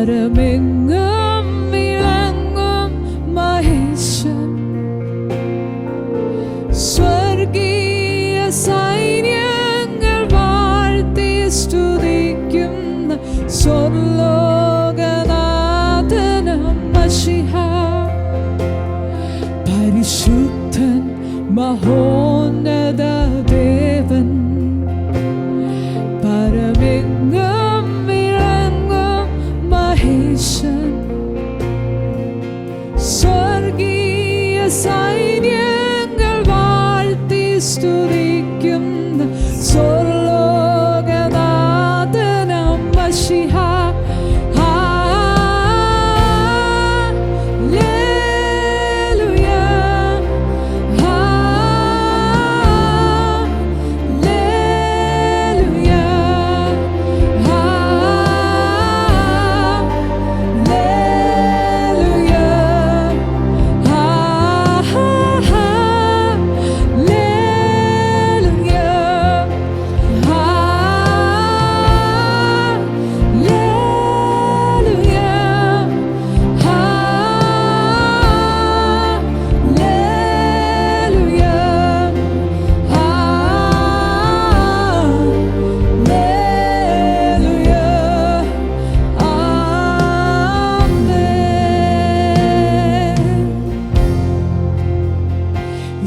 പരമെങ്ങും വിളങ്ങും മഹേശൻ, സ്വർഗീയ സൈന്യങ്ങൾ വാഴ്ത്തി സ്തുതിക്കുന്ന സ്വർലോകനാഥനം മശിഹ. പരിശുദ്ധൻ മഹോന്നത ദേവൻ, പരമെങ്ങും വിളങ്ങും മഹേശൻ, സ്വർഗീയ സൈന്യങ്ങൾ വാഴ്ത്തി സ്തുതിക്കുന്ന സ്വർലോകനാഥനം മശിഹ.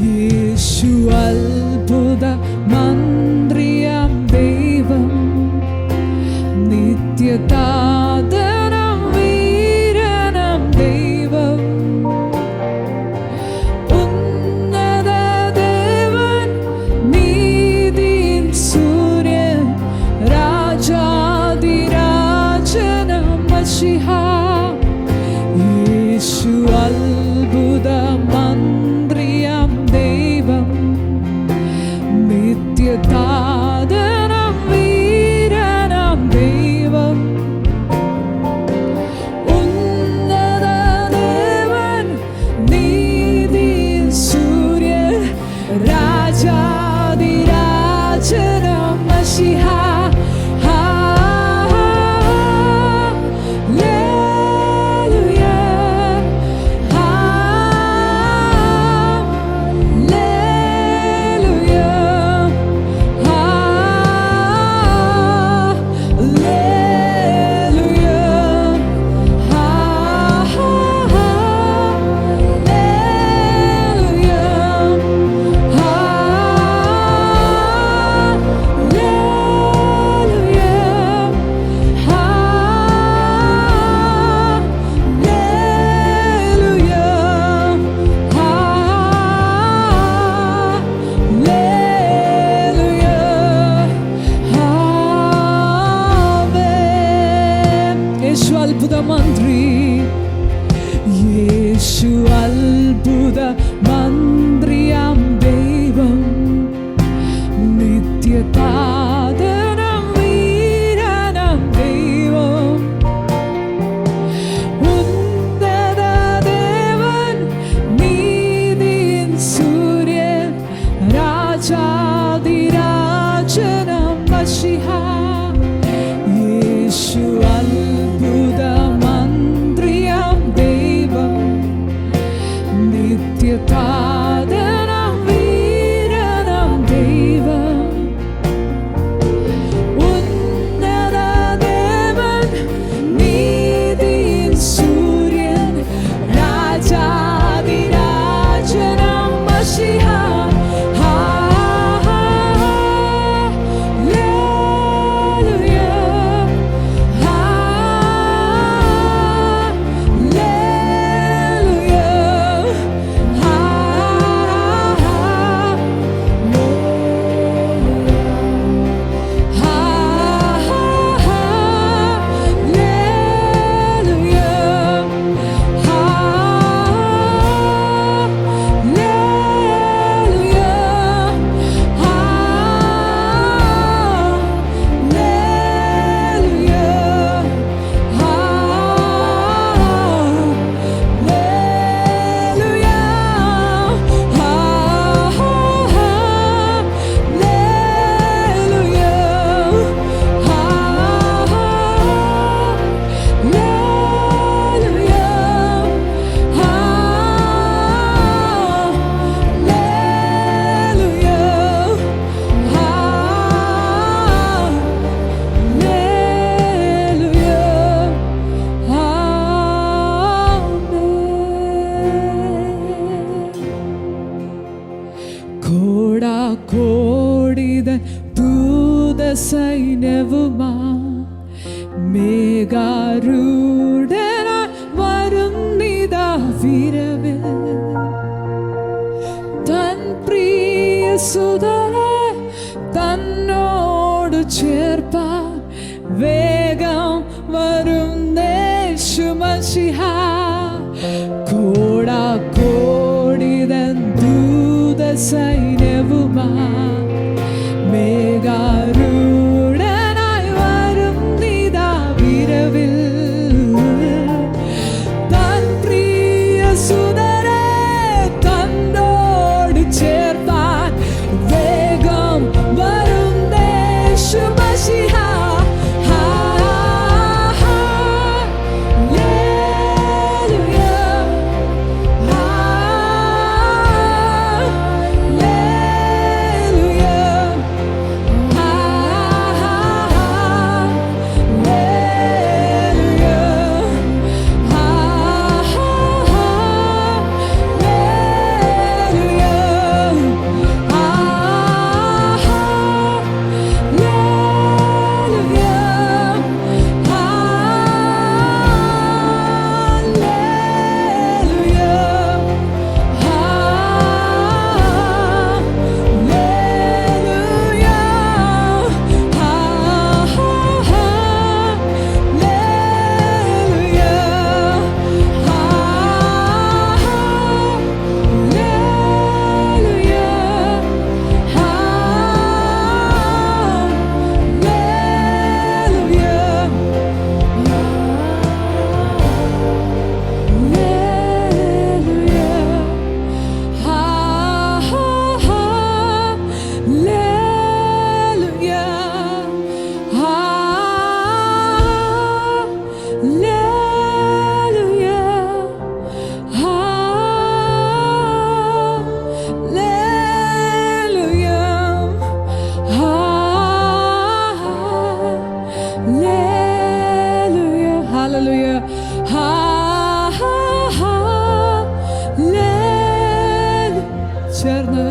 യേശു അത്ഭുത മന്ത്രിയാം ദൈവം, നിത്യതാതനം വീരനാം ദൈവം, ഉന്നത ദേവൻ നീതിൻ സൂര്യൻ, രാജാധിരാജനം മശിഹ. യേശു അത്ഭുത മന്ത്രിയാം ദൈവം, നിത്യതാതനം വീരനാം ദൈവം, ഉന്നത ദേവൻ നീതിൻ സൂര്യൻ, രാജാധിരാജനം മശിഹ. അത്ഭുത മന്ത്രി, യേശു അത്ഭുത മന്ത്രിയാം ദൈവം, നിത്യതാതനം വീരനാം ദൈവം, ഉന്നത ദേവൻ നീതിൻ സൂര്യൻ, രാജാധിരാജനം മശിഹ. യേശു അത്ഭുത മന്ത്രി സൈന്യവുമാ മേഘാരൂഢനായി വരുന്നിതാ വിരവിൽ തൻ പ്രിയ സുതനെ തന്നോട് ചേർപ്പാൻ വേഗം വരും യേശുമശിഹ കോടാകോടിതൻ ദൂത സൈന്യവുമാ മേഘാരൂഢനായി വരും നിതാ വിരവിൽ തൻ പ്രിയ സുതനെ തന്നോട് ചേർത്താൻ വേഗം വരും യേശുമശിഹ ചേർന്ന്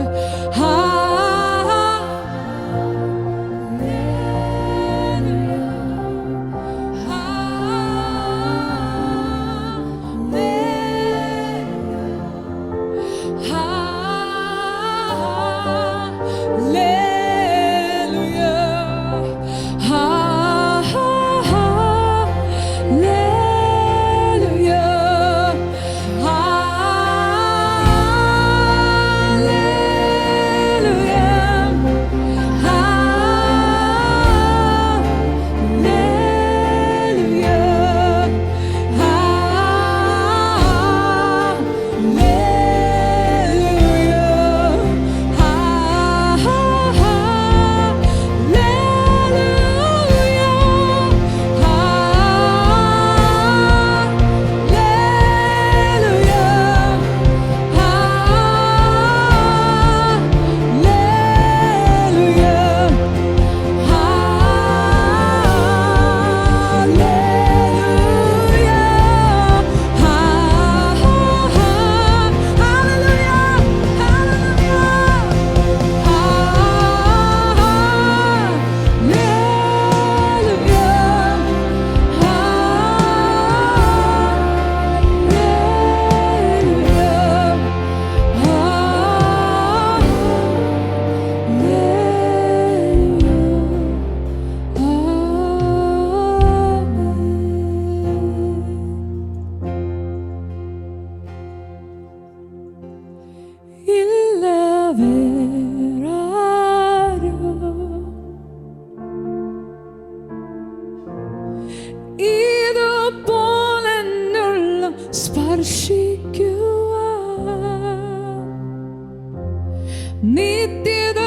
നിത്യത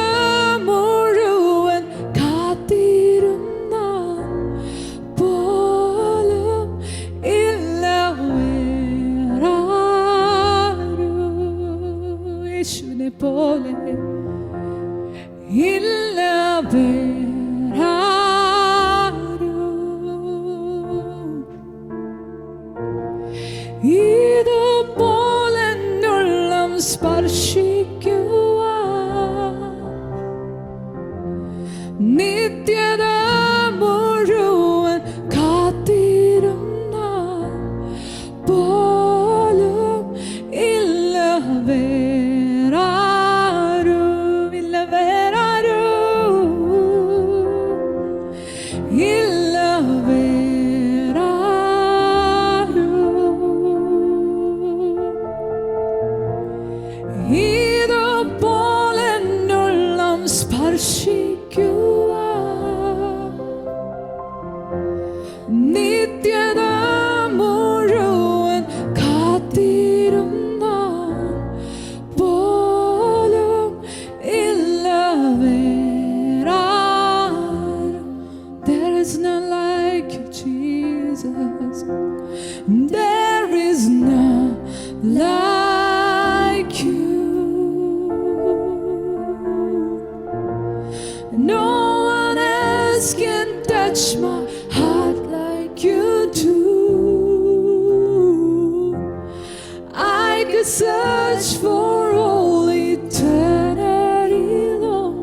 മുഴുവൻ കാത്തിരുന്ന പോലും ഇല്ല യേശുവിനെ പോലെ ഇല്ല ഇതുപോലെന്നുള്ളം സ്പർശിക്കുവാൻ നിത്യത മുഴുവൻ കാത്തിരുന്ന പോലും ഇല്ല വേറാരും. There is none like you, Jesus. There is none like you. No one else can touch my heart like you do. I could search for all eternity long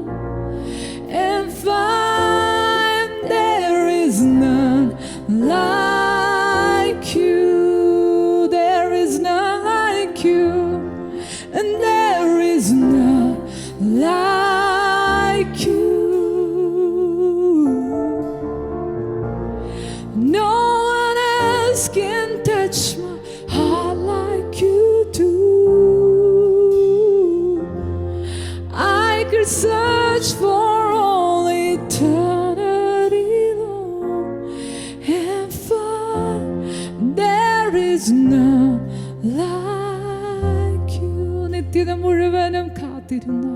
and find there is none like you. There is none like you, and there is none like you. No one else can touch my heart like you do. I could search for all eternity long and find there is none like you. നിത്യത മുഴുവനും കാത്തിരുന്നു,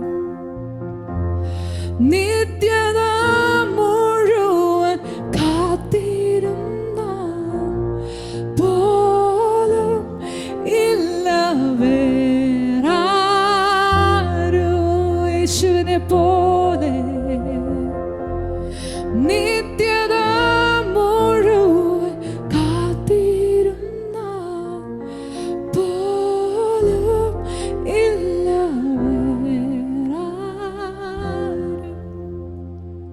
നിത്യത മുഴുവൻ കാത്തിരുന്ന പോലും ഇല്ല വേറാരും യേശുവിനെ പോലെ. നിത്യത മുഴുവൻ കാത്തിരുന്ന പോലും ഇല്ല വേറാരും.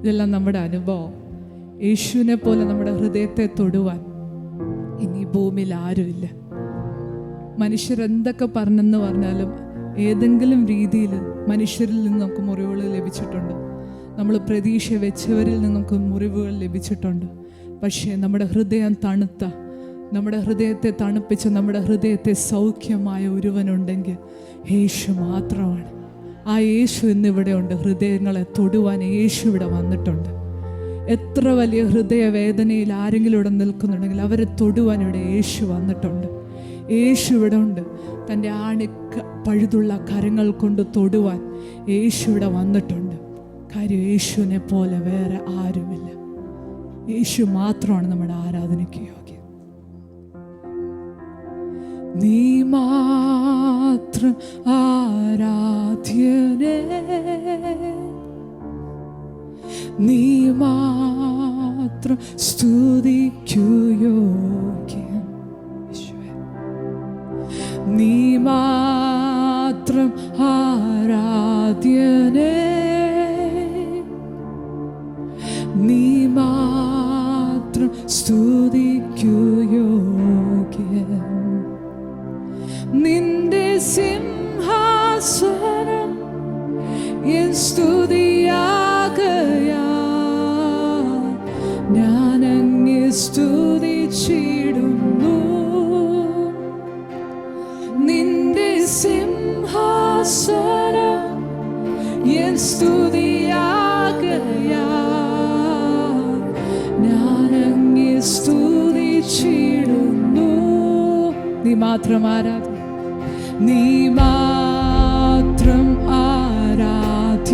ഇതെല്ലാം നമ്മുടെ അനുഭവം. യേശുവിനെ പോലെ നമ്മുടെ ഹൃദയത്തെ തൊടുവാൻ ഇനി ഭൂമിയിൽ ആരുമില്ല. മനുഷ്യരെന്തൊക്കെ പറഞ്ഞെന്ന് പറഞ്ഞാലും ഏതെങ്കിലും രീതിയിൽ മനുഷ്യരിൽ നിന്ന് നമുക്ക് മുറിവുകൾ ലഭിച്ചിട്ടുണ്ട്. നമ്മൾ പ്രതീക്ഷ വെച്ചവരിൽ നിന്ന് നമുക്ക് മുറിവുകൾ ലഭിച്ചിട്ടുണ്ട്. പക്ഷേ നമ്മുടെ ഹൃദയം തണുത്ത, നമ്മുടെ ഹൃദയത്തെ തണുപ്പിച്ച, നമ്മുടെ ഹൃദയത്തെ സൗഖ്യമായ ഒരുവനുണ്ടെങ്കിൽ യേശു മാത്രമാണ്. ആ യേശു ഇന്നിവിടെ ഉണ്ട്. ഹൃദയങ്ങളെ തൊടുവാൻ യേശു ഇവിടെ വന്നിട്ടുണ്ട്. എത്ര വലിയ ഹൃദയവേദനയിൽ ആരെങ്കിലും ഇവിടെ നിൽക്കുന്നുണ്ടെങ്കിൽ അവരെ തൊടുവാൻ ഇവിടെ യേശു വന്നിട്ടുണ്ട്. യേശു ഇവിടെ ഉണ്ട്. തൻ്റെ പഴുതുള്ള കരങ്ങൾ കൊണ്ട് തൊടുവാൻ യേശു ഇവിടെ വന്നിട്ടുണ്ട്. കാര്യം യേശുവിനെ പോലെ വേറെ ആരുമില്ല. യേശു മാത്രമാണ് നമ്മുടെ ആരാധനയ്ക്ക് യോഗ്യം. നീ മാത്രം ആരാധ്യനേ, നീ മാത്രം സ്തുതിക്കു യോഗ്യൻ. നീ മാത്രം ആരാധ്യനേ, നീ മാത്രം സ്തുതിക്കു യോഗ്യൻ. നിന്റെ സിംഹാസനം എൻ സ്തുതിയാകയാൽ ഞാൻ അങ്ങേ സ്തുതിച്ചിടുന്നു. നിന്റെ സിംഹാസനം എൻ സ്തുതിയാകയാൽ ഞാൻ അങ്ങേ സ്തുതിച്ചിടുന്നു. നീ മാത്രം ആരാധന, നീ മാത്രം ആരാധ്യനേ,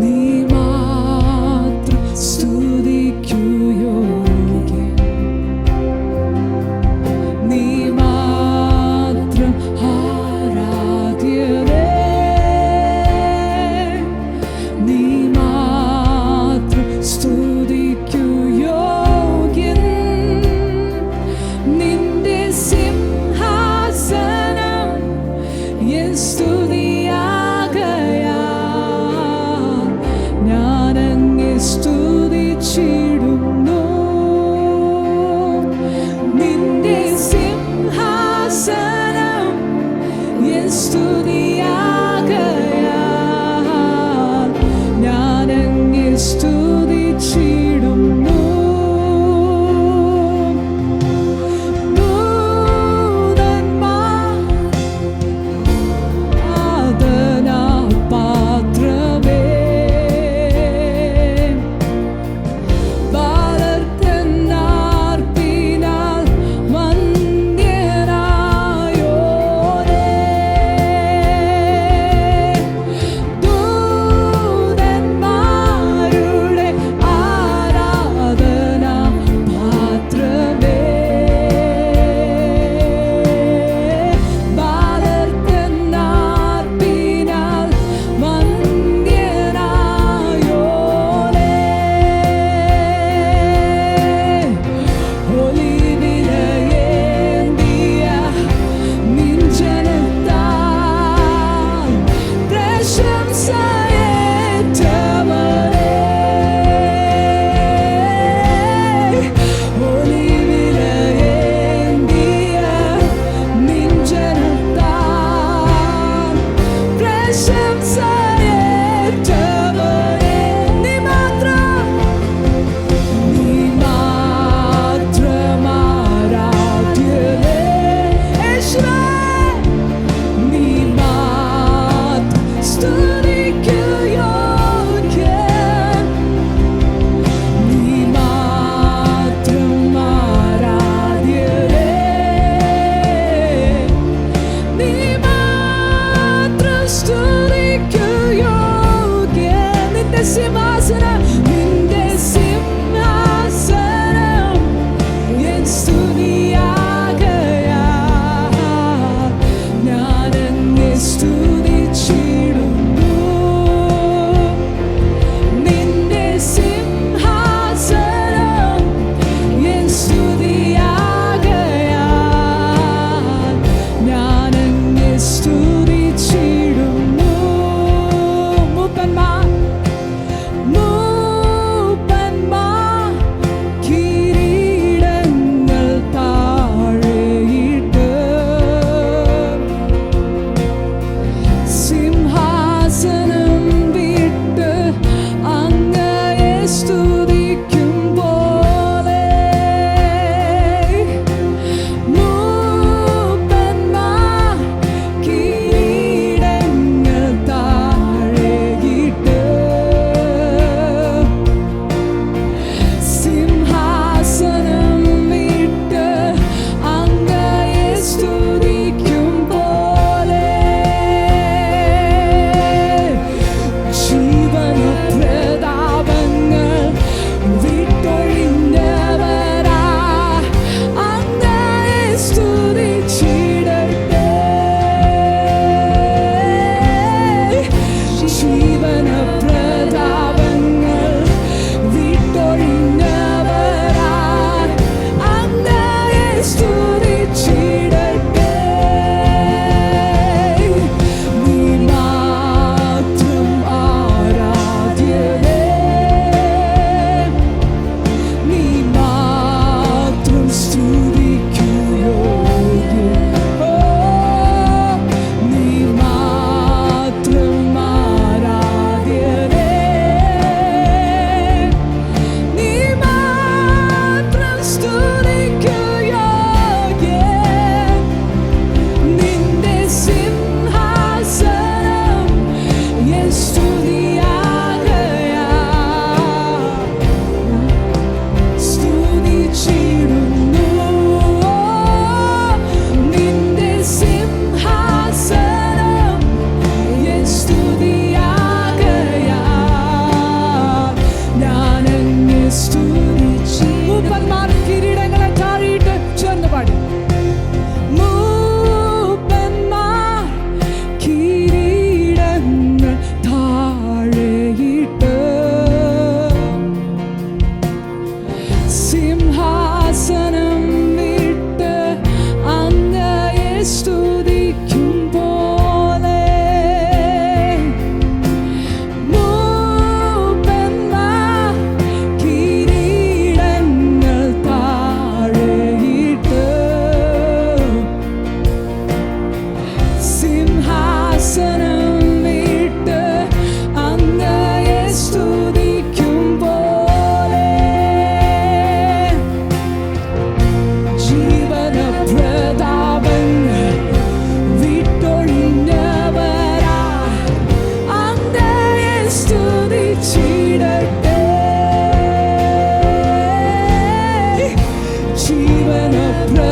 നീ മാത്രം സ്തുതിക്കു യോഗ്യൻ. നീ മാത്രം ആരാധ്യനേ, നീ മാത്രം സ്തുതിക്കു യോഗ്യൻ. നിന്റെ സിംഹാസനം സിംഹാസനം നിന്റെ സിംഹാസനം എൻ സ്തുതിയാകയാ ഞാനെന്നെ സ്തുതിച്ചിടുന്നു നിന്റെ സിംഹാസനം എൻ സ്തുതിയാകയാ ഞാനെന്നെ സ്തുതിച്ചിടുന്നു മൂപ്പന്മാർ കിരീടങ്ങൾ താഴെയിട്ട് സിംഹാസനം വിട്ട് അങ്ങയെ സ്തുതിക്കും പോലെ മൂപ്പന്മാർ കിരീടങ്ങൾ താഴെയിട്ട് സിംഹാസനം വിട്ട് അങ്ങയെ സ്തുതിക്കും പോലെ ജീവനപ്രതാപങ്ങൾ വിട്ടൊഴിഞ്ഞവരാ അങ്ങയെ സ്തുതിച്ചിടട്ടെ ജീവനപ്രതാപങ്ങൾ വിട്ടൊഴിഞ്ഞവരാ അങ്ങയെ സ്തുതിച്ചിടട്ടെ നീ മാത്രം ആരാധ്യനേ നീ മാത്രം സ്തുതിക്കുയോഗ്യൻ നീ മാത്രം ആരാധ്യനേ നീ മാത്രം സ്തുതിക്കുയോഗ്യൻ നിന്റെ സിംഹാസനം എൻ സ്തുതിയാകയാ സ്തുതിച്ചിടുന്നു നിന്റെ സിംഹാസനം എൻ സ്തുതിയാകയാ ഞാനങ്ങെ സ്തുതിച്ചു മൂപ്പന്മാർ കിരീടങ്ങളെ താഴിയിട്ട് ചേർന്ന് പാടി മൂപ്പന്മാർ കിരീടങ്ങൾ താഴെയിട്ട് സിംഹാസനം വിട്ട് അങ്ങയെ സ്തുതിക്കും പോലെ മൂപ്പന്മാർ കിരീടങ്ങൾ താഴെയിട്ട് സിംഹാസനം വിട്ട് അങ്ങയെ സ്തുതിക്കും പോലെ ജീവനപ്രതാപങ്ങൾ വിട്ടൊഴിഞ്ഞവരാ അങ്ങയെ സ്തുതിച്ചിടട്ടെ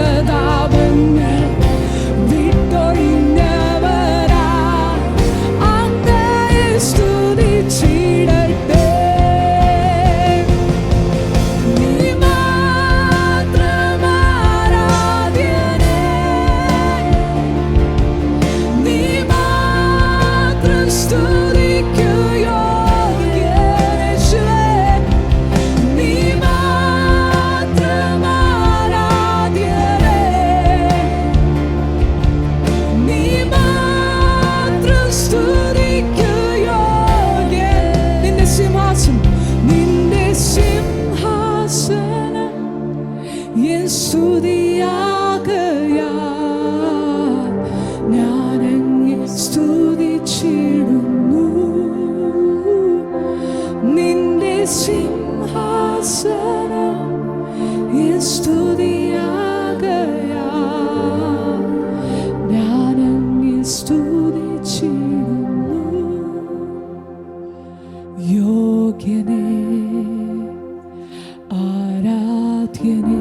ജീവനപ്രതാപങ്ങൾ വിട്ടൊഴിഞ്ഞവരാ അങ്ങയെ സ്തുതിച്ചിടട്ടെ നീ മാത്രം ആരാധ്യനേ നീ മാത്രം സ്തുതിക്കുയോഗ്യൻ യേശുവേ നീ മാത്രം ആരാധ്യനേ നീ മാത്രം സ്തുതിക്കുയോഗ്യൻ നിന്റെ സിംഹാസനം എൻ സ്തുതിയാകയാ ഞാനങ്ങെ സ്തുതിച്ചിടുന്നു നിന്റെ സിംഹാസനം എൻ സ്തുതിയാകയാ ഞാനങ്ങെ സ്തുതിച്ചിടുന്നു യോഗ്യനേ ആരാധ്യനേ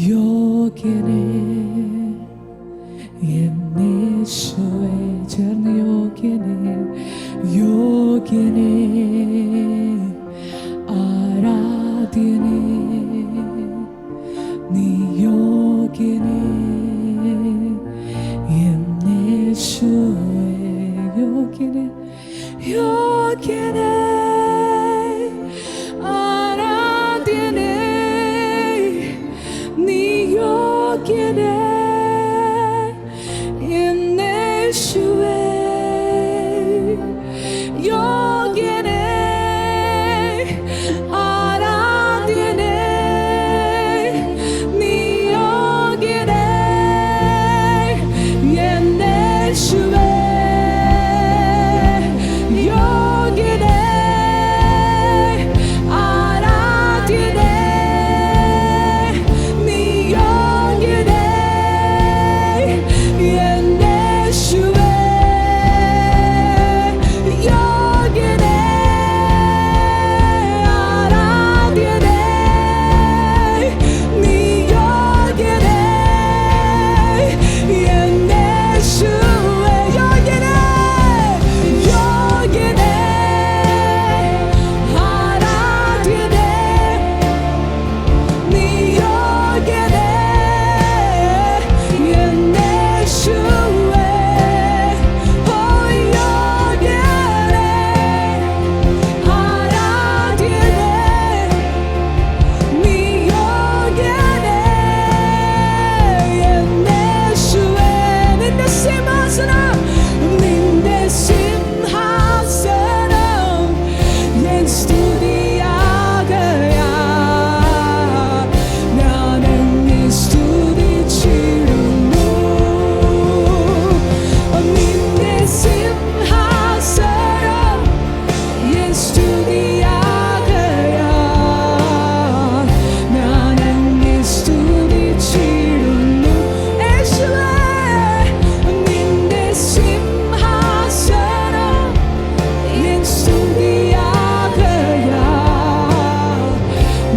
യോഗ്യനേ എന്നേശുവേ ചേർന്ന് യോഗ്യനേ യോഗ്യനേ ആരാധ്യനേ, നീ യോഗ്യനേ, യേശുവേ യോഗ്യനേ, യോഗ്യനേ, ആരാധ്യനേ, നീ യോഗ്യനേ, യേശുവേ യോഗ്യനേ, ആരാധ്യനേ, നീ യോഗ്യനേ, യേശുവേ യോഗ്യനേ, ആരാധ്യനേ, നീ യോഗ്യനേ, യേശുവേ യോഗ്യനേ, ആരാധ്യനേ, നീ യോഗ്യനേ, യേശുവേ യോഗ്യനേ, യോഗ്യനേ, ആരാധ്യനേ, നീ യോഗ്യനേ, യേശുവേ ഓ യോഗ്യനേ, ആരാധ്യനേ, നീ യോഗ്യനേ, യേശുവേ നിന്റെ സിംഹാസനം, നിന്റെ സിംഹാസനം എൻ സ്തുതിയാകയാ, ഞാൻ അങ്ങേ സ്തുതിച്ചിടുന്നു. നിന്റെ സിംഹാസനം എൻ സ്തുതിയാകയാ, ഞാൻ അങ്ങേ സ്തുതിച്ചിടുന്നു. യേശുവേ നിന്റെ സിംഹാസനം എൻ സ്തുതിയാകയാ,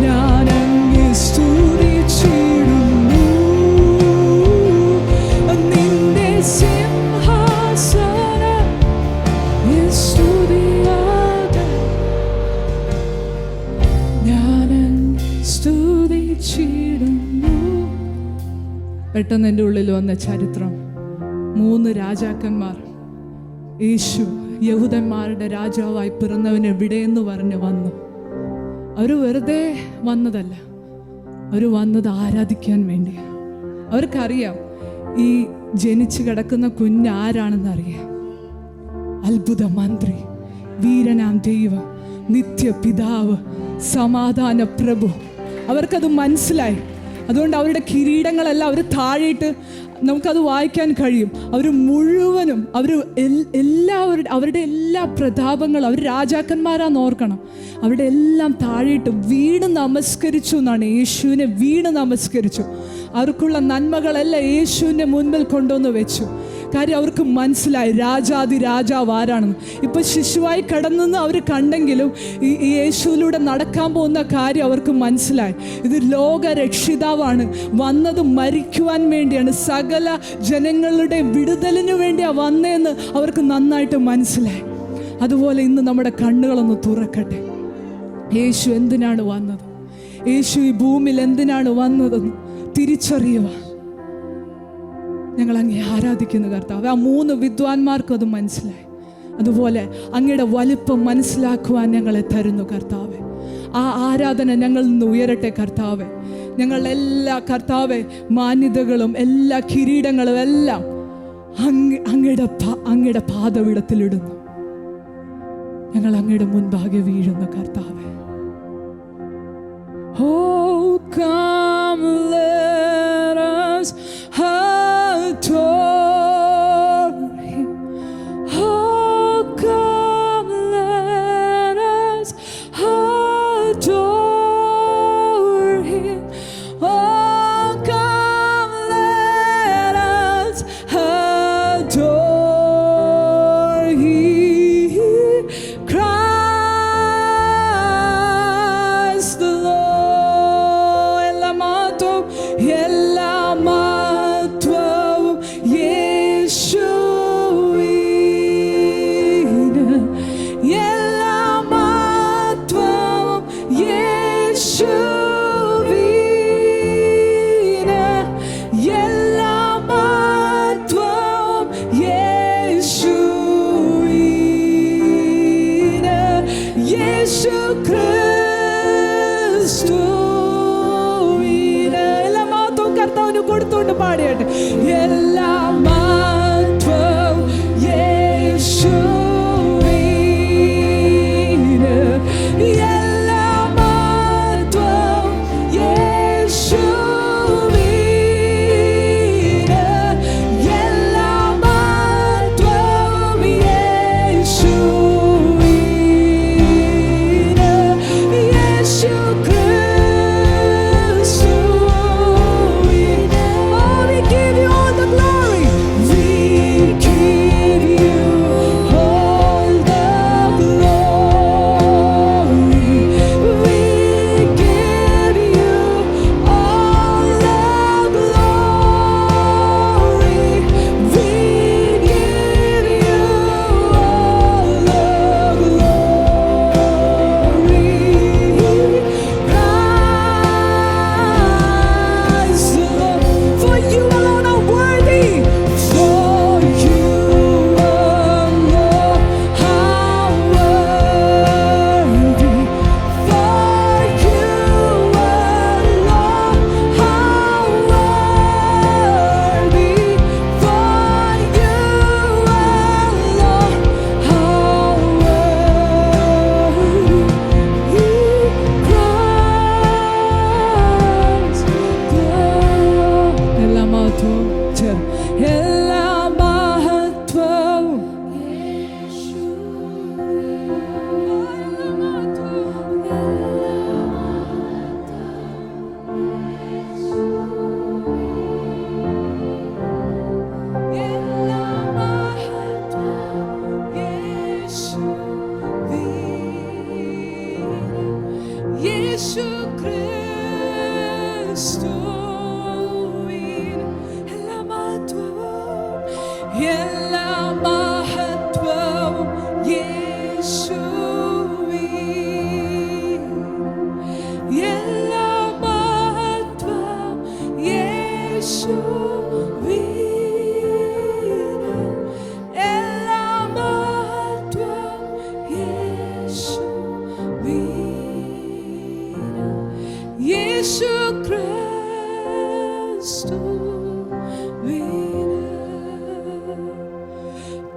ഞാൻ അങ്ങേ സ്തുതിച്ചിടുന്നു. നിന്റെ സിംഹാസനം എൻ സ്തുതിയാകയാ, ഞാൻ അങ്ങേ സ്തുതിച്ചിടുന്നു. പെട്ടെന്ന് എൻ്റെ ഉള്ളിൽ വന്ന ചരിത്രം, 3 രാജാക്കന്മാർ യേശു യഹൂദന്മാരുടെ രാജാവായി പിറന്നവൻ എവിടെയെന്ന് പറഞ്ഞ് വന്നു. അവർ വെറുതെ വന്നതല്ല, അവർ വന്നത് ആരാധിക്കാൻ വേണ്ടി. അവർക്കറിയാം ഈ ജനിച്ചു കിടക്കുന്ന കുഞ്ഞ് ആരാണെന്ന് അറിയാം. അത്ഭുത മന്ത്രി, വീരനാം ദൈവം, നിത്യപിതാവ്, സമാധാന പ്രഭു. അവർക്കത് മനസ്സിലായി. അതുകൊണ്ട് അവരുടെ കിരീടങ്ങളെല്ലാം അവർ താഴെയിട്ട് നമുക്കത് വായിക്കാൻ കഴിയും. അവർ മുഴുവനും അവരുടെ എല്ലാ പ്രതാപങ്ങളും, അവർ രാജാക്കന്മാരാന്ന് ഓർക്കണം, അവരുടെ എല്ലാം താഴെയിട്ട് വീണ് നമസ്കരിച്ചു എന്നാണ്. യേശുവിനെ വീണ് നമസ്കരിച്ചു. അവർക്കുള്ള നന്മകളെല്ലാം യേശുവിൻ്റെ മുൻപിൽ കൊണ്ടുവന്ന് വെച്ചു. കാര്യം അവർക്ക് മനസ്സിലായി രാജാതി രാജാവ് ആരാണെന്ന്. ഇപ്പം ശിശുവായി കിടന്നെന്ന് അവർ കണ്ടെങ്കിലും ഈ യേശുവിലൂടെ നടക്കാൻ പോകുന്ന കാര്യം അവർക്ക് മനസ്സിലായി. ഇത് ലോക രക്ഷിതാവാണ്, വന്നത് മരിക്കുവാൻ വേണ്ടിയാണ്, സകല ജനങ്ങളുടെ വിടുതലിനു വേണ്ടിയാണ് വന്നതെന്ന് അവർക്ക് നന്നായിട്ട് മനസ്സിലായി. അതുപോലെ ഇന്ന് നമ്മുടെ കണ്ണുകളൊന്ന് തുറക്കട്ടെ. യേശു എന്തിനാണ് വന്നത്, യേശു ഈ ഭൂമിയിൽ എന്തിനാണ് വന്നതെന്ന് തിരിച്ചറിയുക. ഞങ്ങൾ അങ്ങേ ആരാധിക്കുന്ന കർത്താവ്. ആ 3 വിദ്വാൻമാർക്കും അത് മനസ്സിലായി. അതുപോലെ അങ്ങയുടെ വലിപ്പം മനസ്സിലാക്കുവാൻ ഞങ്ങളെ തരുന്നു കർത്താവെ. ആ ആരാധന ഞങ്ങളിൽ നിന്ന് ഉയരട്ടെ കർത്താവെ. ഞങ്ങളുടെ എല്ലാ കർത്താവെ മാന്യതകളും എല്ലാ കിരീടങ്ങളും എല്ലാം അങ്ങയുടെ പാദപീഠത്തിലിടുന്നു. ഞങ്ങൾ അങ്ങയുടെ മുൻപാകെ വീഴുന്നു കർത്താവെ. Oh, come let us adore Him. Oh, come let us adore Him. Oh, come let us adore Him. Christ the Lord. യേശു ക്രിസ്തുവിന് എല്ലാ മഹത്വവും കർത്താവിന് കൊടുത്തുകൊണ്ട് പാടിയട്ടെ. എല്ലാ മഹത്വവും യേശുവിന്, എല്ലാ മഹത്വവും യേശുവിന്, എല്ലാ മഹത്വവും യേശുവിന്. യേശു ക്രിസ്തുവിന്. Oh, we give you all the glory. We give you all the glory. We give you all the glory. We give you all the glory. Praise the Lord. For you alone are worthy. For you alone are worthy. For you alone are worthy. For you alone are worthy. എല്ലാ മഹത്വവും എല്ലാ മഹത്വവും യേശു ക്രിസ്തുവിൻ എല്ലാ മഹത്വവും യേശുവിൻ, എല്ലാ മഹത്വവും യേശുവിൻ, എല്ലാ മഹത്വവും യേശുവിൻ. യേശു ക്രിസ്തുവിന്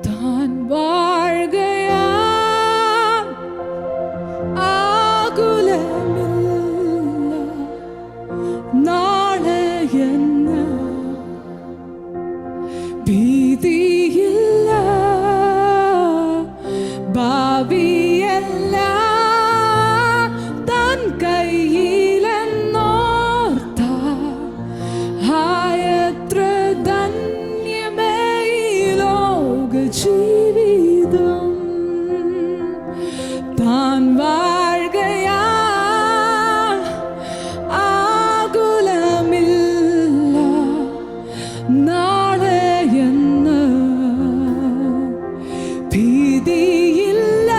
താൻ വാഴുകയാൽ ആകുലമില്ല, നാളെ എന്ന ഭീതിയില്ല, ഭാവിയെല്ലാം തൻ കയ്യിലെന്നോർത്ത ആയത്ര ധന്യമേ ഈ ലോക ജീവിതം. താൻ വാഴുകയാൽ ആകുലമില്ല, നാളെ എന്ന് ഭീതിയില്ല,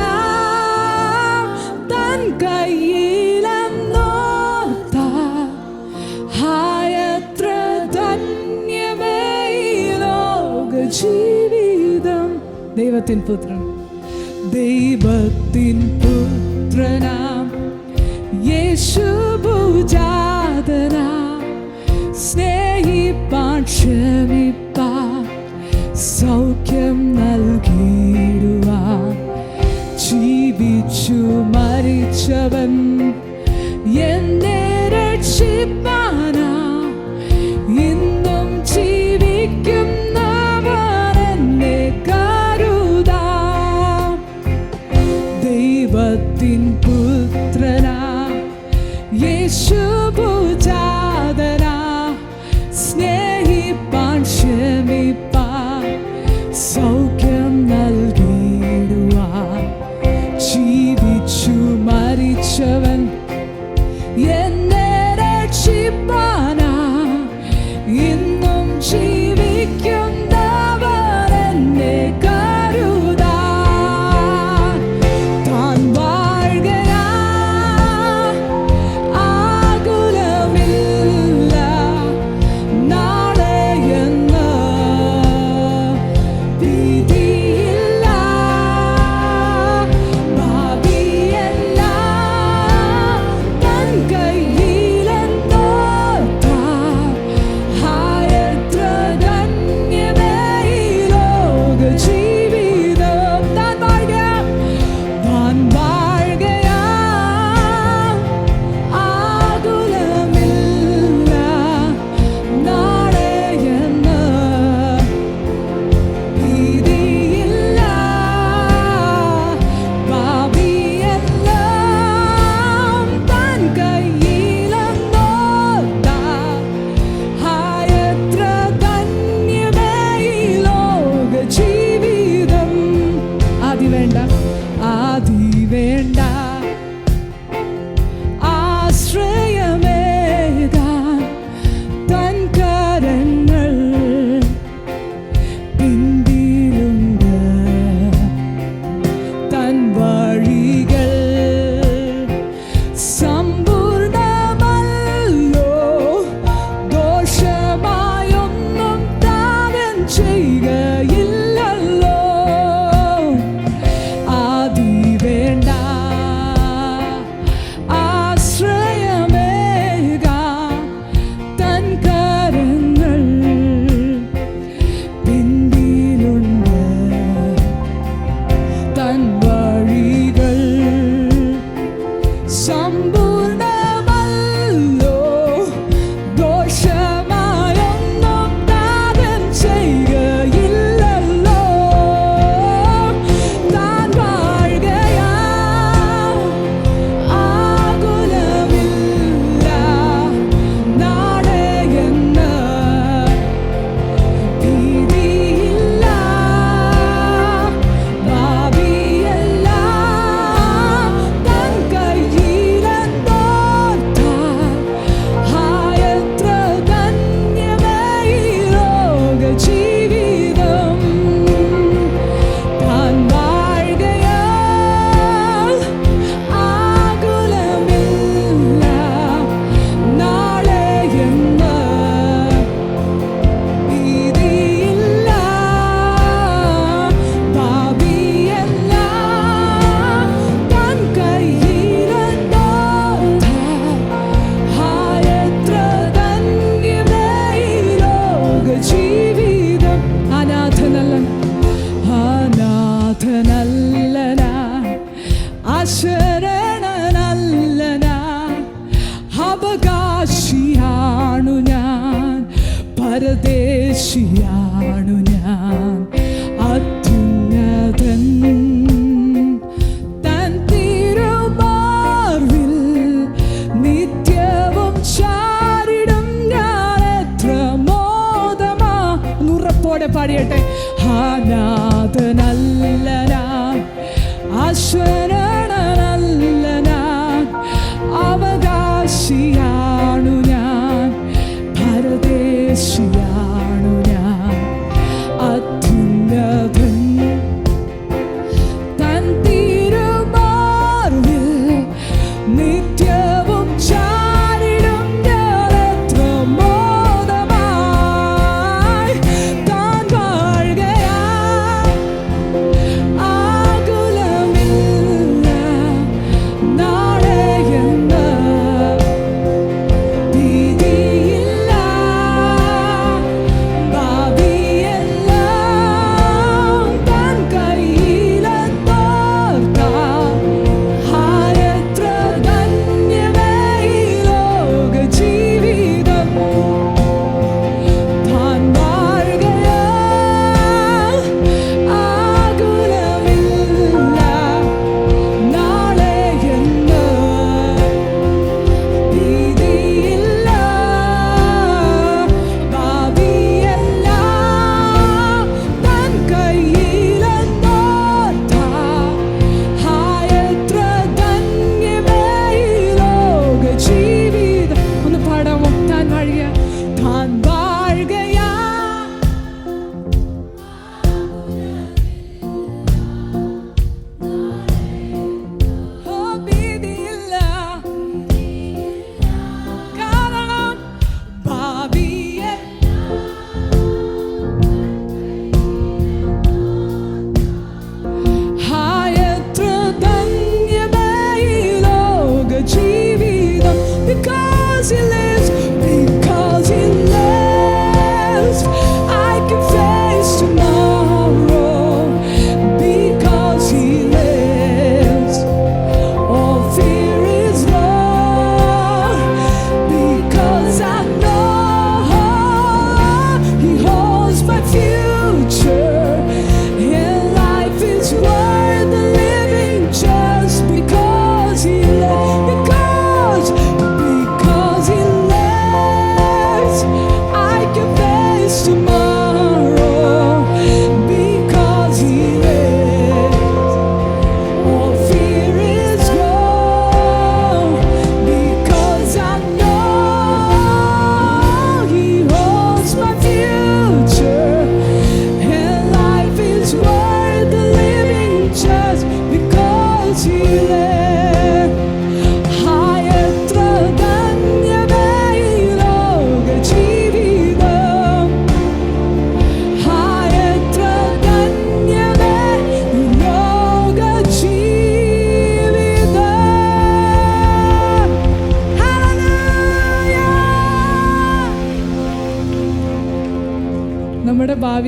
ഭാവിയെല്ലാം തൻ കയ്യിലെന്നോർത്ത ആയത്ര ധന്യമേ ഈ ലോക ജീവിതം. ദൈവത്തിൻ പുത്രൻ, ദൈവത്തിൻ പുത്രനാം യേശു ഭുജാതനാം, സ്നേഹിപ്പാൻ ക്ഷമിപ്പാൻ സൗഖ്യം നൽകിടുവാൻ ജീവിച്ചു മരിച്ചവൻ എന്നെ രക്ഷിപ്പാനാ, ഇന്നും ജീവിക്കുന്നവൻ എന്നെ കരുതാം. ദൈവത്തിൻ പുത്രനാ യേശു ഭുജാതനാ, സ്നേഹിപ്പാൻ ക്ഷമിപ്പാൻ സൗഖ്യം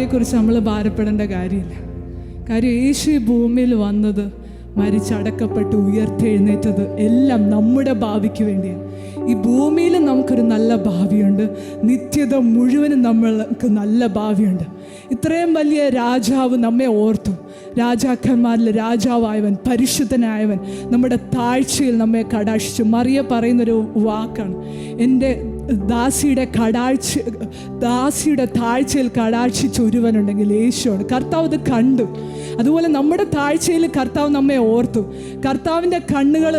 ഭാവിയെക്കുറിച്ച് നമ്മൾ ഭാരപ്പെടേണ്ട കാര്യമില്ല. കാര്യം യേശു ഈ ഭൂമിയിൽ വന്നത്, മരിച്ചടക്കപ്പെട്ട് ഉയർത്തെഴുന്നേറ്റത് എല്ലാം നമ്മുടെ ഭാവിക്ക് വേണ്ടിയാണ്. ഈ ഭൂമിയിൽ നമുക്കൊരു നല്ല ഭാവിയുണ്ട്, നിത്യത മുഴുവനും നമ്മൾക്ക് നല്ല ഭാവിയുണ്ട്. ഇത്രയും വലിയ രാജാവ് നമ്മെ ഓർത്തു. രാജാക്കന്മാരിൽ രാജാവായവൻ, പരിശുദ്ധനായവൻ നമ്മുടെ താഴ്ചയിൽ നമ്മെ കടാക്ഷിച്ചു. മറിയ പറയുന്നൊരു വാക്കാണ്, എൻ്റെ ദാസിയുടെ താഴ്ചയിൽ കടാക്ഷിച്ച ഒരുവനുണ്ടെങ്കിൽ യേശുവാണ്. കർത്താവ് ഇത് കണ്ടു. അതുപോലെ നമ്മുടെ താഴ്ചയിൽ കർത്താവ് നമ്മെ ഓർത്തു. കർത്താവിൻ്റെ കണ്ണുകൾ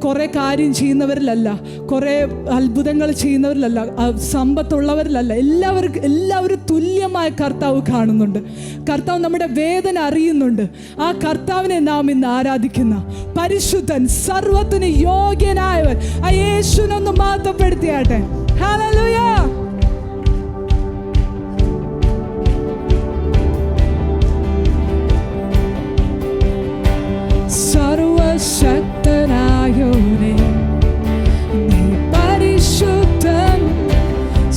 കുറേ കാര്യം ചെയ്യുന്നവരിലല്ല, കുറേ അത്ഭുതങ്ങൾ ചെയ്യുന്നവരിലല്ല, സമ്പത്തുള്ളവരിലല്ല, എല്ലാവരും തുല്യമായി കർത്താവ് കാണുന്നുണ്ട്. കർത്താവ് നമ്മുടെ വേദന അറിയുന്നുണ്ട്. ആ കർത്താവിനെ നാം ഇന്ന് ആരാധിക്കുന്ന പരിശുദ്ധൻ, സർവ്വത്തിന് യോഗ്യനായവൻ, ആ യേശുവിനൊന്ന് മഹത്വപ്പെടുത്തിയാട്ടെ. ഹല്ലേലൂയ. സർവശക്തനായോനെ നീ പരിശുദ്ധൻ,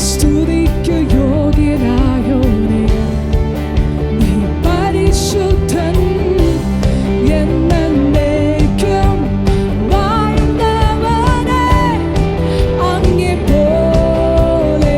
സ്തുതിക്കു യോഗ്യനായോനെ നീ പരിശുദ്ധൻ, എന്നേക്കും വാഴുന്നവനെ അങ്ങേ പോലെ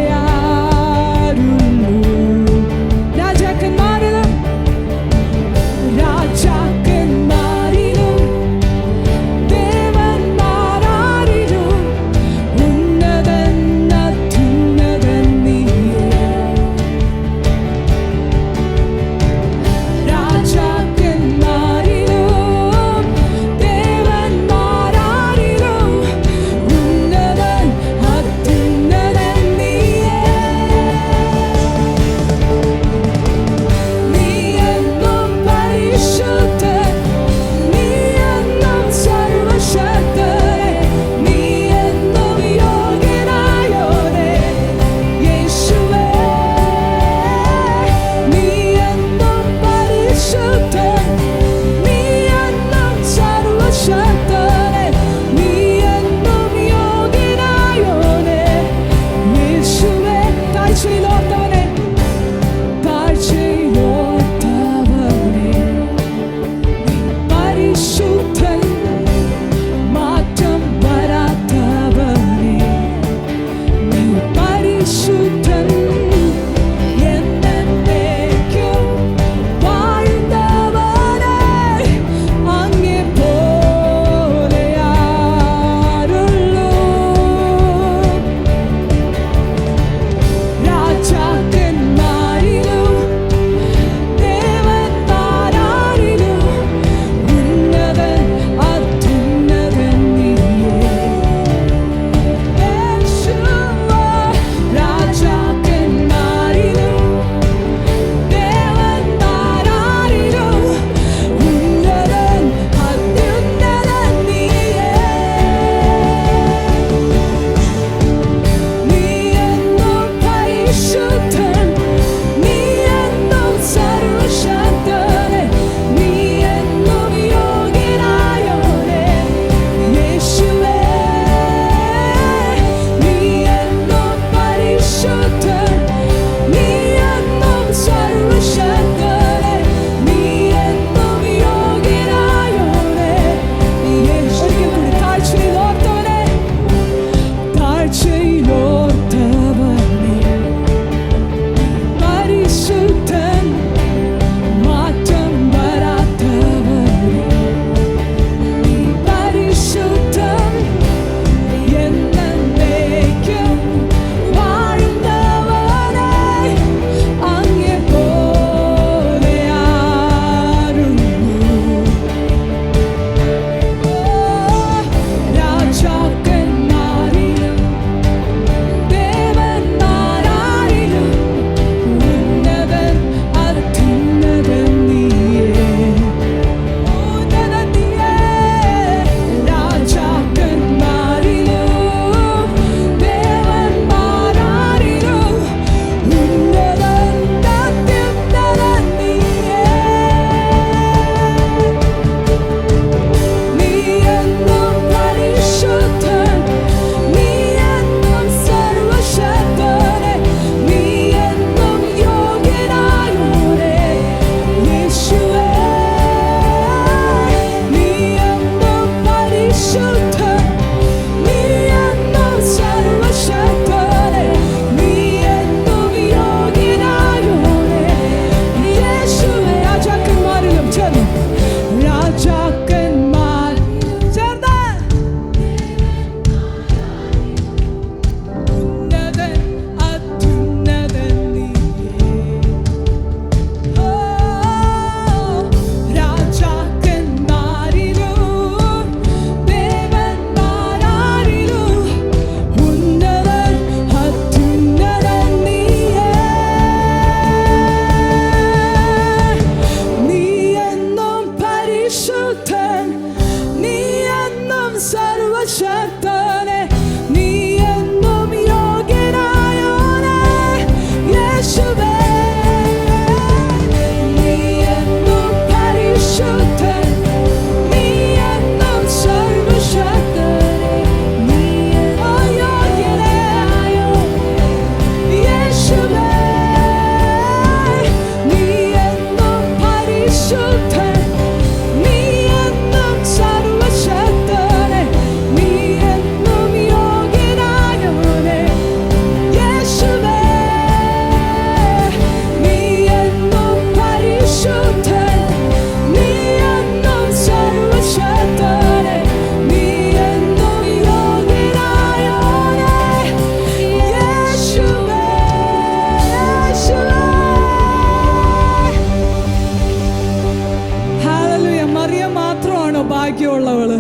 ഭാഗ്യമുള്ളവള്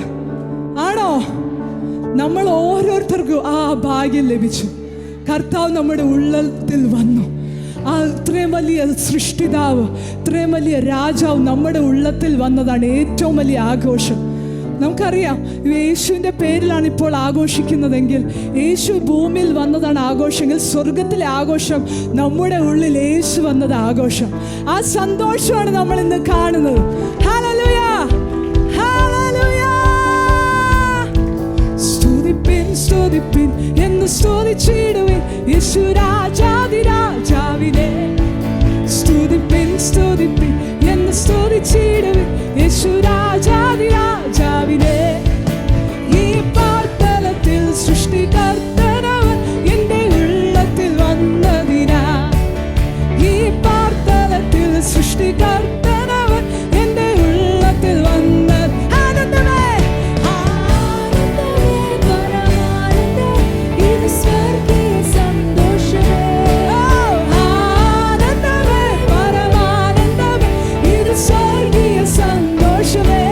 ആണോ? നമ്മൾ ഓരോരുത്തർക്കും ആ ഭാഗ്യം ലഭിച്ചു. കർത്താവ് നമ്മുടെ ഉള്ളത്തിൽ വന്നു. ആ ഇത്രയും വലിയ സൃഷ്ടിതാവ്, ഇത്രയും വലിയ രാജാവ് നമ്മുടെ ഉള്ളത്തിൽ വന്നതാണ് ഏറ്റവും വലിയ ആഘോഷം. നമുക്കറിയാം, യേശുവിൻ്റെ പേരിലാണ് ഇപ്പോൾ ആഘോഷിക്കുന്നതെങ്കിൽ, യേശു ഭൂമിയിൽ വന്നതാണ് ആഘോഷമെങ്കിൽ, സ്വർഗത്തിലെ ആഘോഷം നമ്മുടെ ഉള്ളിൽ യേശു വന്നത് ആഘോഷം. ആ സന്തോഷമാണ് നമ്മൾ ഇന്ന് കാണുന്നത്. Hallelujah, hallelujah. സ്തുതിപ്പിൻ സ്തുതിപ്പിൻ എന്ന് സ്തുതിച്ചിടുവിൻ യേശു രാജാധിരാജാവിനെ. സ്തുതിപ്പിൻ സ്തുതിപ്പിൻ എന്ന് സ്തുതിച്ചിടുവിൻ യേശു രാജാധിരാജാവിനെ. ഈ പാർത്തലത്തിൽ സൃഷ്ടികർത്തനവൻ എൻ്റെ ഉള്ളത്തിൽ വന്നതിനാ. ഈ പാർത്തലത്തിൽ സൃഷ്ടികർത്തനവൻ എൻ്റെ ഉള്ളത്തിൽ വന്നത്. ആനന്ദമേ ആനന്ദമേ പരമാനന്ദേ ഇത് സ്വർഗീയ സന്തോഷമേ. ആനന്ദമേ പരമാനന്ദമേ ഇത് സ്വർഗീയ സന്തോഷമേ.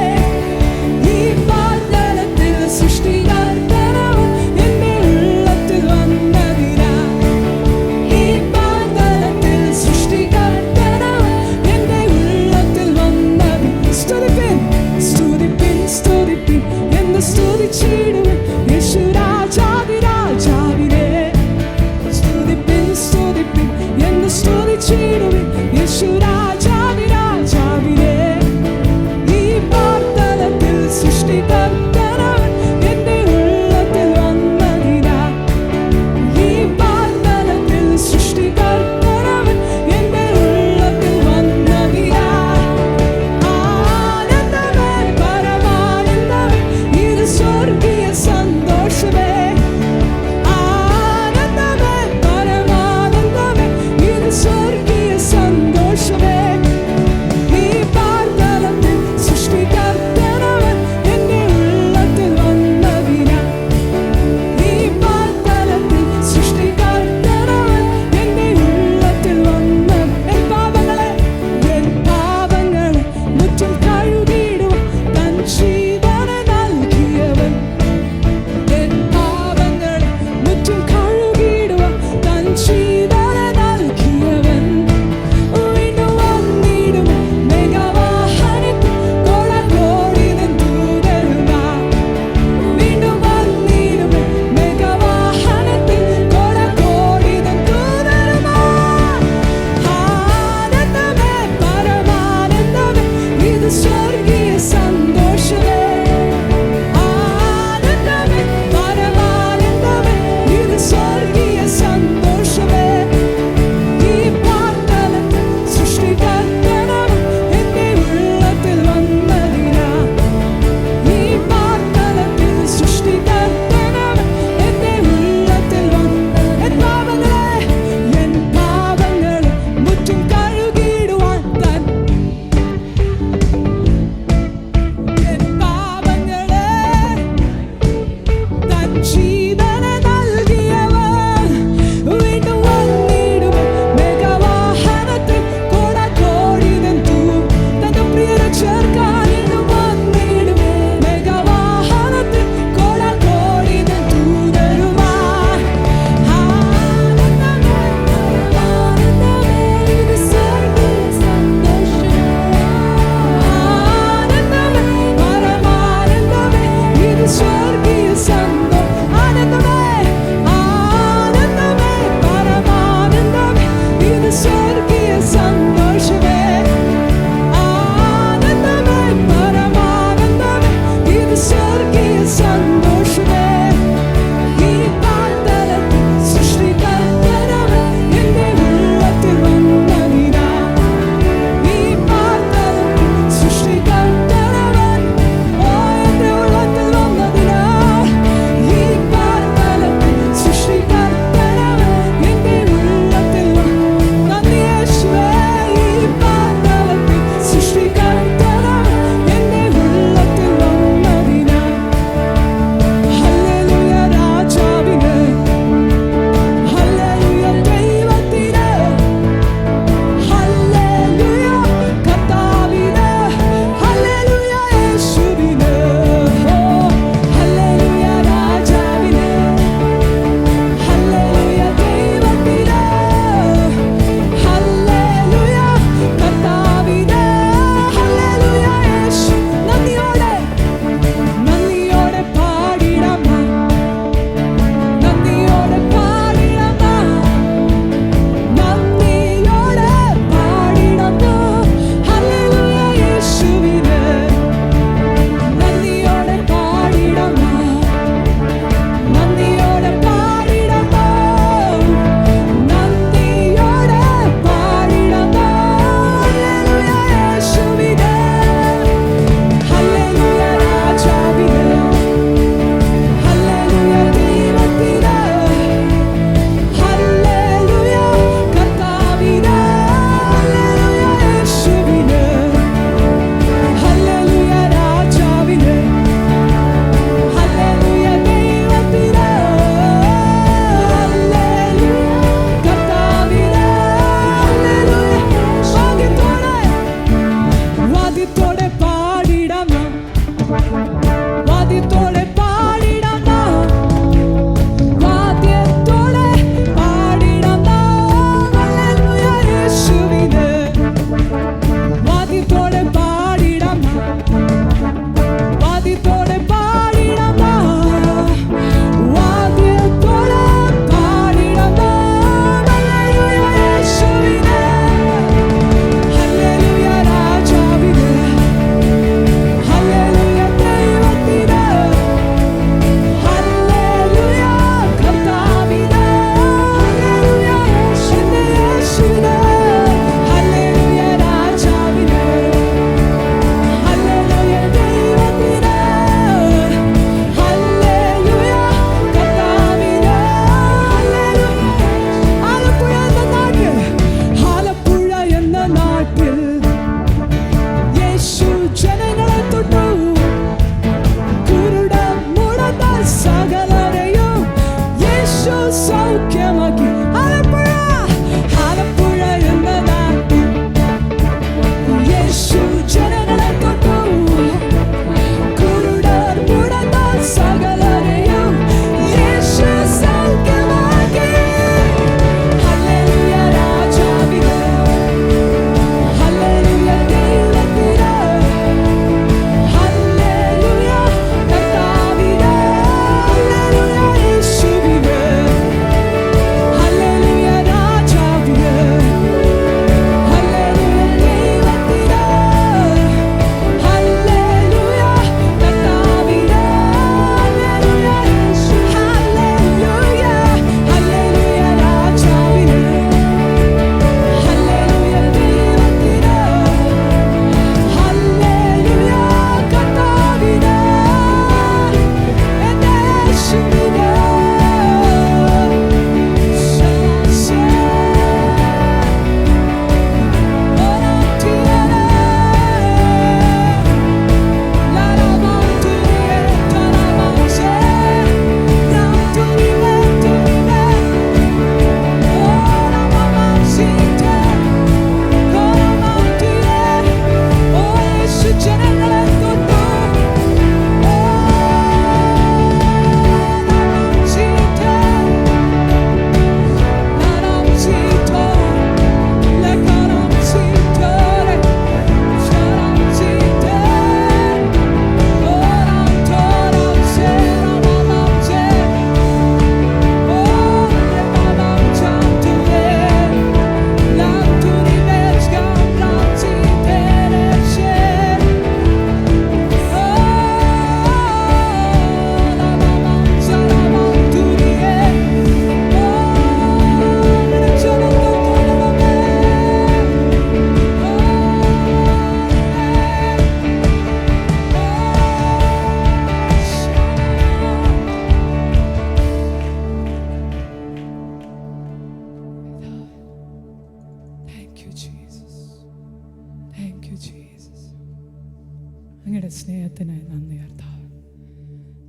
അങ്ങയുടെ സ്നേഹത്തിനായി നന്ദി കർത്താവ്.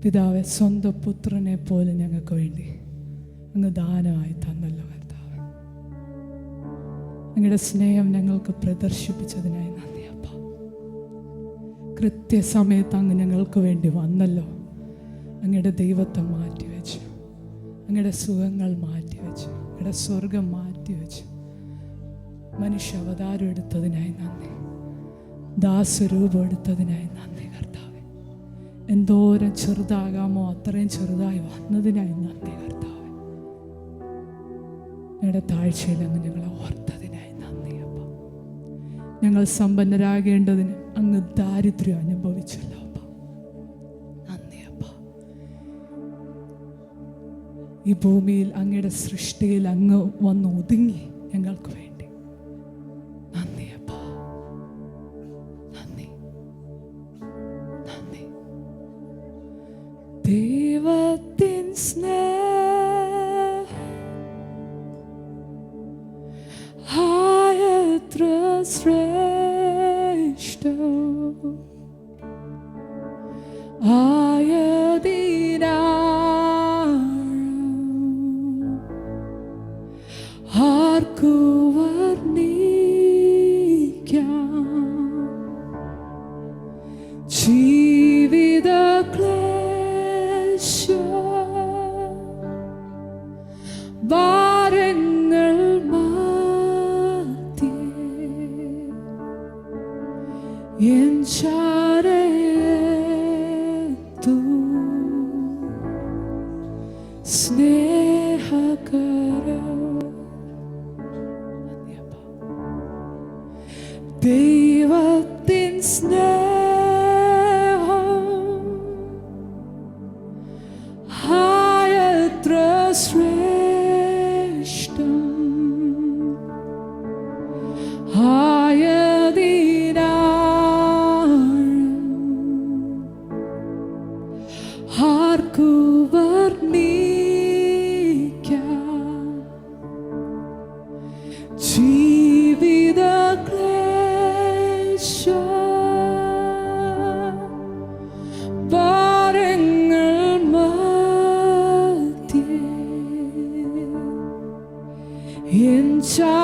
പിതാവെ, സ്വന്തം പുത്രനെ പോലെ ഞങ്ങൾക്ക് വേണ്ടി അങ്ങ് ദാനമായി തന്നല്ലോ കർത്താവ്. അങ്ങയുടെ സ്നേഹം ഞങ്ങൾക്ക് പ്രദർശിപ്പിച്ചതിനായി നന്ദി അപ്പ. കൃത്യസമയത്ത് അങ്ങ് ഞങ്ങൾക്ക് വേണ്ടി വന്നല്ലോ. അങ്ങയുടെ ദൈവത്തെ മാറ്റിവെച്ചു, അങ്ങയുടെ സുഖങ്ങൾ മാറ്റിവെച്ചു, അങ്ങയുടെ സ്വർഗം മാറ്റിവെച്ചു മനുഷ്യ അവതാരം എടുത്തതിനായി നന്ദി. ദാസരൂപം എടുത്തതിനായി നന്ദി കർത്താവെ. എന്തോരം ചെറുതാകാമോ അത്രയും ചെറുതായി വന്നതിനായി നന്ദി കർത്താവെ. ഞങ്ങളുടെ താഴ്ചയിൽ അങ്ങ് ഞങ്ങളെ ഓർത്തതിനായി നന്ദി അപ്പ. ഞങ്ങൾ സമ്പന്നരാകേണ്ടതിന് അങ്ങ് ദാരിദ്ര്യം അനുഭവിച്ചല്ലോ അപ്പ. നന്ദി അപ്പ. ഈ ഭൂമിയിൽ അങ്ങയുടെ സൃഷ്ടിയിൽ അങ്ങ് വന്ന് ഒതുങ്ങി ഞങ്ങൾക്ക് വേണ്ടി. നന്ദി അപ്പ. നന്ദി നന്ദി. ദൈവത്തിൻ സ്നേഹം എത്ര ശ്രേഷ്ഠം ആർക്കു വർണ്ണിക്കാം. ജീവിത ഭാരങ്ങൾ മാറ്റി എൻ ചാരത്തു സ്നേഹകരം. ദൈവത്തിൻ സ്നേഹം എത്ര ശ്രേഷ്ഠം ആർക്കു വർണ്ണിക്കാം. ജീവിത ഭാരങ്ങൾ മാറ്റി എൻ ചാരത്തു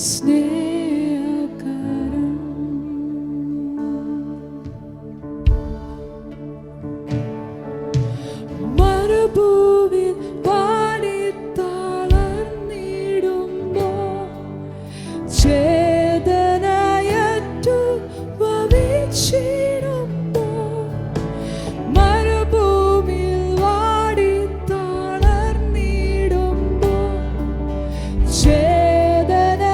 സ്നേഹകരം. മരുഭൂമിയിൽ പാടിത്തളർന്നിടുമ്പോൾ ചേതനയറ്റു ഭവിച്ചിടുമ്പോൾ, മരുഭൂമിയിൽ വാടിത്തളർന്നിടുമ്പോൾ ചേതനയറ്റു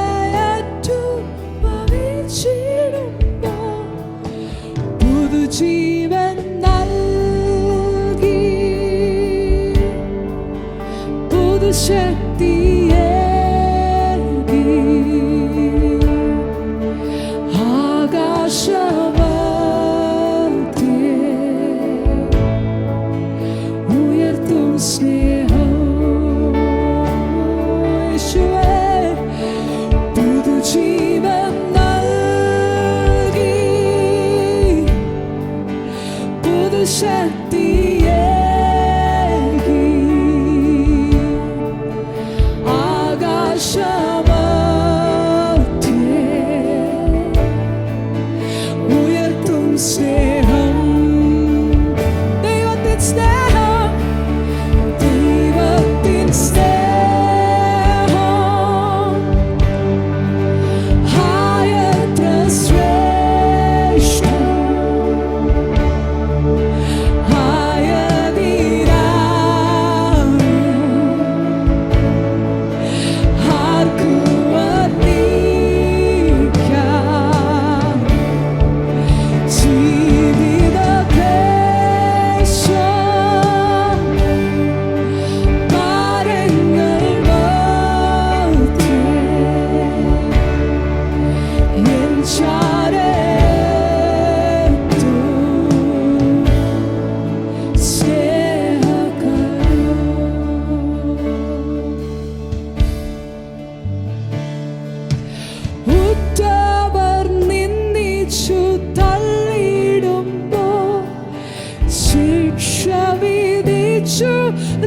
വിധിച്ചു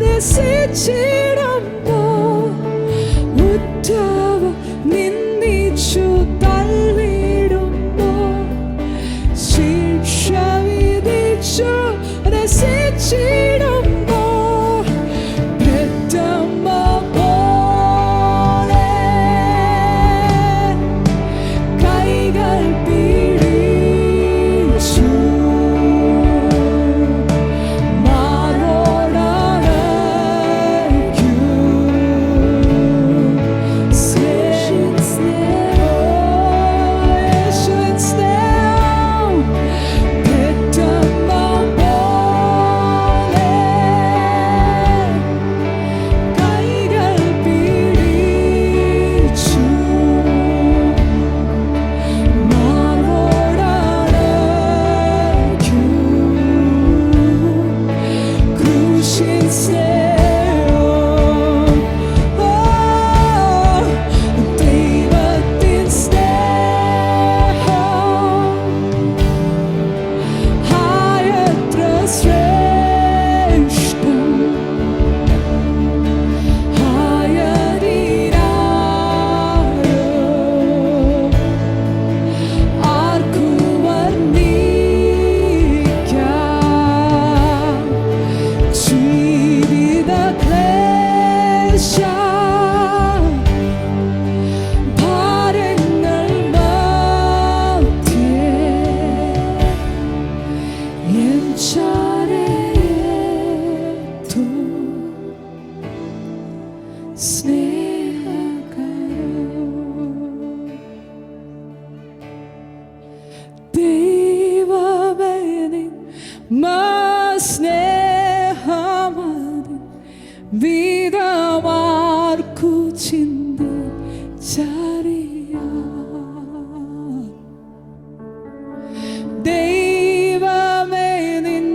രസിച്ചിടുമ്പോൾ ഉറ്റവ നിന്ദിച്ചു തള്ളിടുമ്പോൾ ശിക്ഷ വിധിച്ചു രസിച്ചിടുമ്പോൾ പെറ്റമ്മ പോലെ കൈകൾ പിടിച്ചു വീതമാർക്കു ചിന്തിച്ചറിയാം ദൈവമേ നിൻ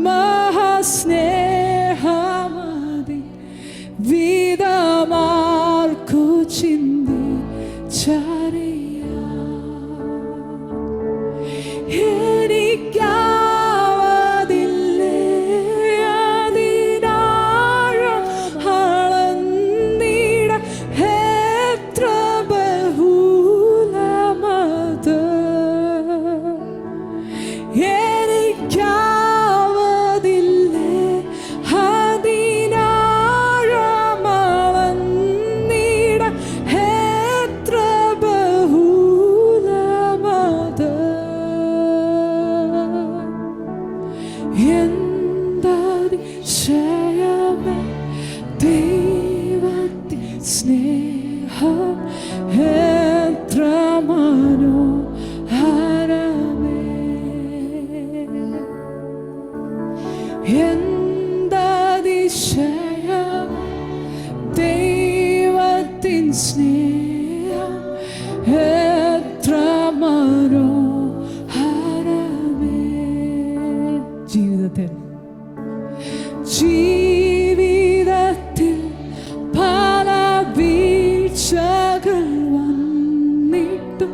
മഹാസ്നേഹമതി വീതമാർക്കു ചിന്തിച്ചറിയാം ദൈവത്തിൻ സ്നേഹം എത്ര മനോഹരമേ എന്തതിശയം ദൈവത്തിൻ സ്നേഹം എത്ര മനോഹരമേ ജീവിതത്തിൽ പല വീഴ്ചകൾ വന്നിട്ടും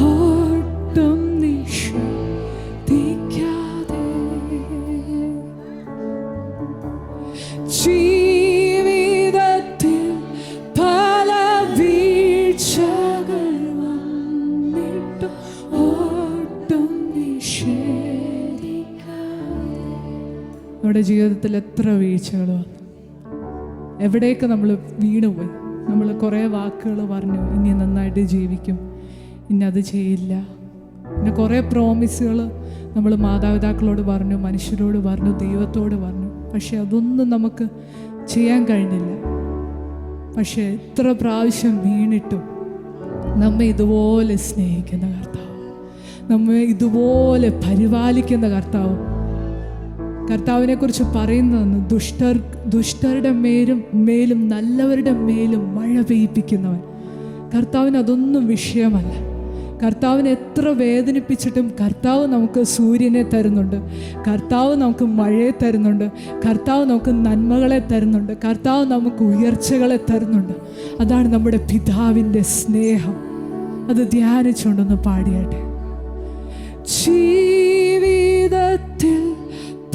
ഒട്ടും നിഷേധിക്കാതെ ജീവിതത്തിൽ പല വീഴ്ചകൾ വന്നിട്ടും ഒട്ടും നിഷേധിക്കാതെ. നമ്മുടെ ജീവിതത്തിൽ എത്ര വീഴ്ചകൾ വന്നു, എവിടെയൊക്കെ നമ്മൾ വീണുപോയി. നമ്മൾ കുറേ വാക്കുകൾ പറഞ്ഞു, ഇനി നന്നായിട്ട് ജീവിക്കും, ഇനി അത് ചെയ്യില്ല. പിന്നെ കുറേ പ്രോമിസുകൾ നമ്മൾ മാതാപിതാക്കളോട് പറഞ്ഞു, മനുഷ്യരോട് പറഞ്ഞു, ദൈവത്തോട് പറഞ്ഞു. പക്ഷെ അതൊന്നും നമുക്ക് ചെയ്യാൻ കഴിഞ്ഞില്ല. പക്ഷേ എത്ര പ്രാവശ്യം വീണിട്ടും നമ്മെ ഇതുപോലെ സ്നേഹിക്കുന്ന കർത്താവ്, നമ്മെ ഇതുപോലെ പരിപാലിക്കുന്ന കർത്താവ്, കർത്താവിനെ കുറിച്ച് പറയുന്നതെന്ന് ദുഷ്ടരുടെ മേലും നല്ലവരുടെ മേലും മഴ പെയ്യിപ്പിക്കുന്നവൻ. കർത്താവിന് അതൊന്നും വിഷയമല്ല. കർത്താവിനെ എത്ര വേദനിപ്പിച്ചിട്ടും കർത്താവ് നമുക്ക് സൂര്യനെ തരുന്നുണ്ട്, കർത്താവ് നമുക്ക് മഴയെ തരുന്നുണ്ട്, കർത്താവ് നമുക്ക് നന്മകളെ തരുന്നുണ്ട്, കർത്താവ് നമുക്ക് ഉയർച്ചകളെ തരുന്നുണ്ട്. അതാണ് നമ്മുടെ പിതാവിൻ്റെ സ്നേഹം. അത് ധ്യാനിച്ചുകൊണ്ടൊന്ന് പാടിയാട്ടെ. ജീവിതത്തിൽ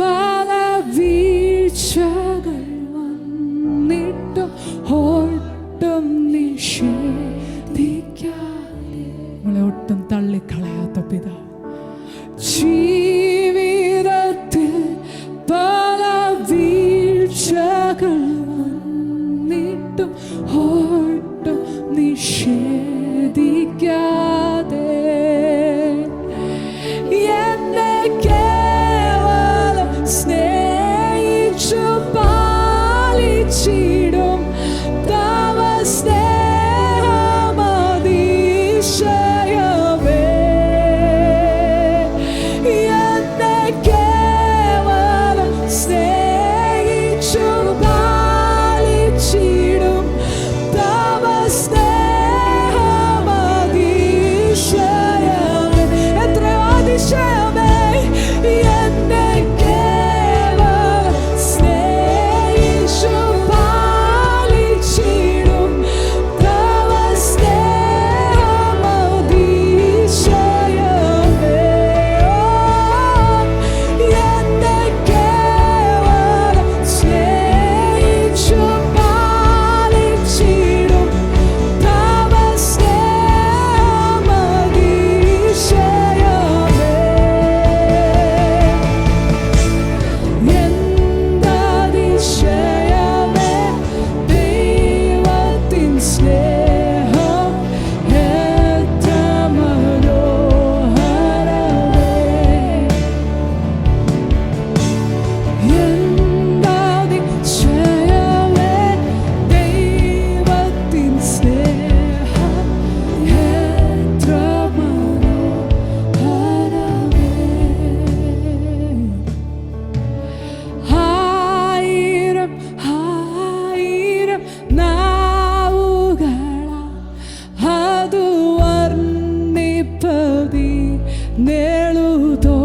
പല വീഴ്ച ನೇಳುವುದೋ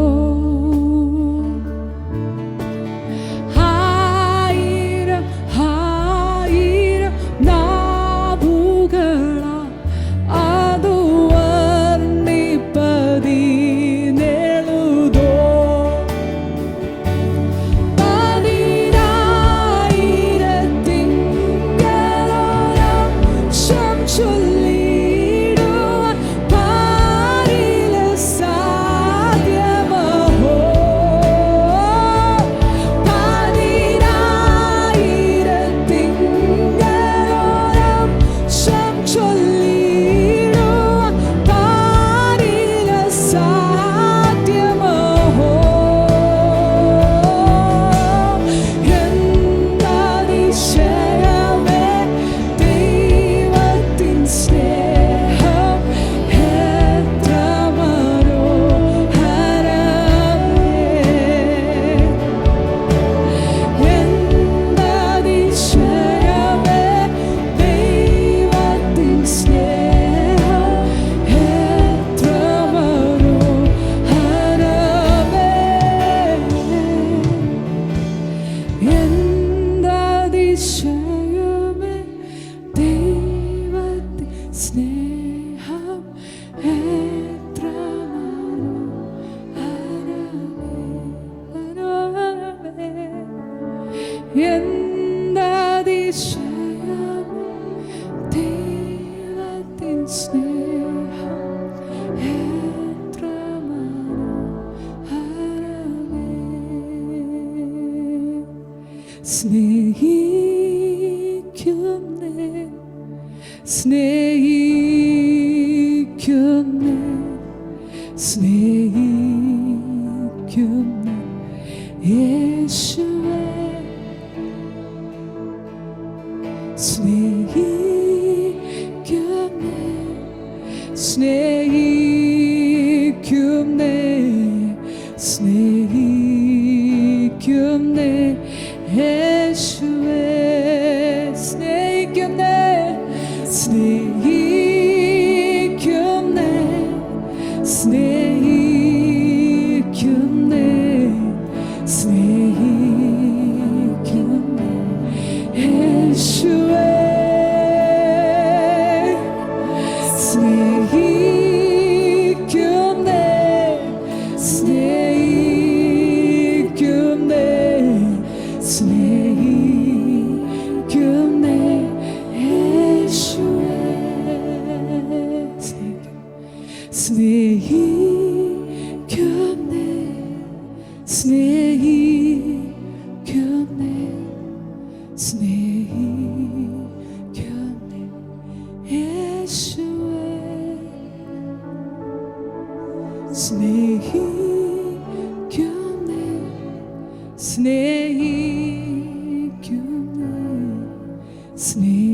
സ്നേഹിക്കുന്നേ